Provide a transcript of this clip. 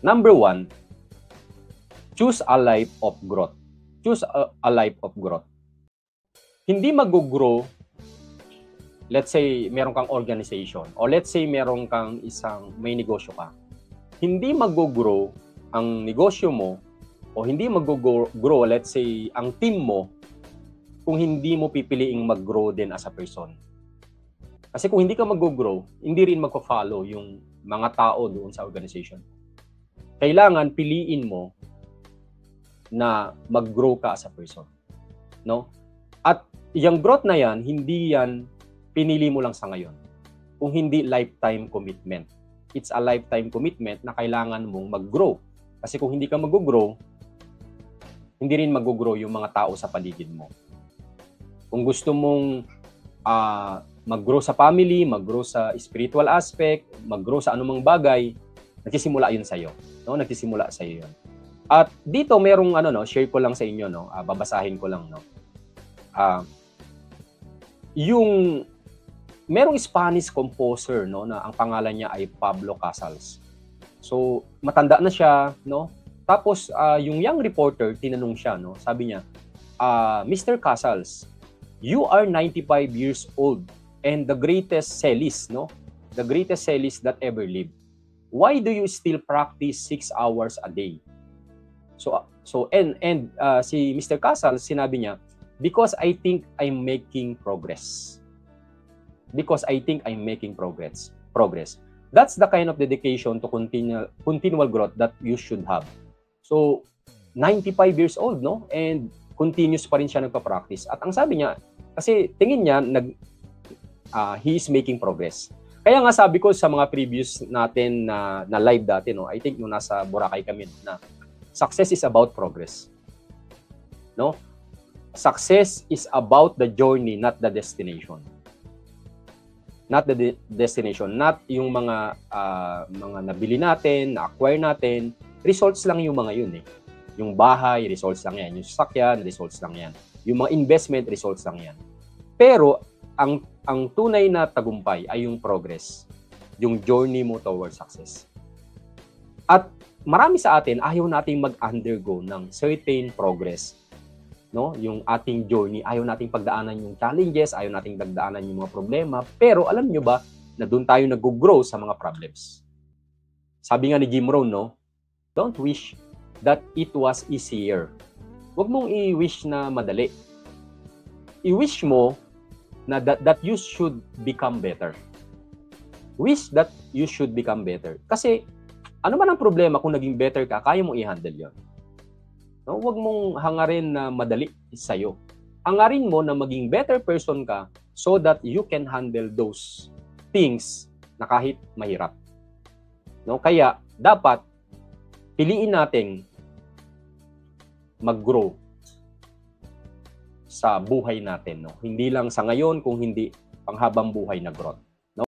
Number one, choose a life of growth. Choose a life of growth. Hindi mag-grow, let's say, meron kang organization, o let's say, meron kang may negosyo ka. Hindi mag-grow ang negosyo mo, o hindi mag-grow, let's say, ang team mo, kung hindi mo pipiliing mag-grow din as a person. Kasi kung hindi ka mag-grow, hindi rin magpa-follow yung mga tao doon sa organization. Kailangan piliin mo na mag-grow ka as a person. No? At yung growth na yan, hindi yan pinili mo lang sa ngayon. Kung hindi lifetime commitment. It's a lifetime commitment na kailangan mong mag-grow. Kasi kung hindi ka mag-grow, hindi rin mag-grow yung mga tao sa paligid mo. Kung gusto mong mag-grow sa family, mag-grow sa spiritual aspect, mag-grow sa anumang bagay, nagsisimula yun sa'yo. No? Nagsisimula sa'yo yun. At dito merong share ko lang sa inyo, no? Babasahin ko lang, no? Yung merong Spanish composer, no, na ang pangalan niya ay Pablo Casals. So matanda na siya, no? Tapos yung young reporter tinanong siya, no? Sabi niya, Mr. Casals, you are 95 years old and the greatest cellist, no? The greatest cellist that ever lived. Why do you still practice 6 hours a day? So si Mr. Casals, sinabi niya, because I think I'm making progress. Because I think I'm making progress. That's the kind of dedication to continual growth that you should have. So 95 years old, no? And continuous pa rin siya nagpa-practice. At ang sabi niya, kasi tingin niya he is making progress. Kaya nga sabi ko sa mga previous natin na live dati, no? I think nung nasa Boracay kami, na success is about progress. No? Success is about the journey, not the destination. Not the destination, not yung mga nabili natin, na-acquire natin. Results lang yung mga yun eh. Yung bahay, results lang yan. Yung sasakyan, results lang yan. Yung mga investment, results lang yan. Pero ang tunay na tagumpay ay yung progress. Yung journey mo towards success. At marami sa atin, ayaw nating mag-undergo ng certain progress. No? Yung ating journey, ayaw nating pagdaanan yung challenges, ayaw nating pagdaanan yung mga problema. Pero alam nyo ba na doon tayo nag-grow sa mga problems? Sabi nga ni Jim Rohn, no? Don't wish that it was easier. Huwag mong i-wish na madali. I-wish mo na that you should become better. Wish that you should become better. Kasi ano man ang problema kung naging better ka, kaya mong i-handle yun. No? Huwag mong hangarin na madali sa'yo. Hangarin mo na maging better person ka so that you can handle those things na kahit mahirap. No? Kaya dapat piliin nating mag-grow sa buhay natin. No? Hindi lang sa ngayon, kung hindi panghabang buhay na growth.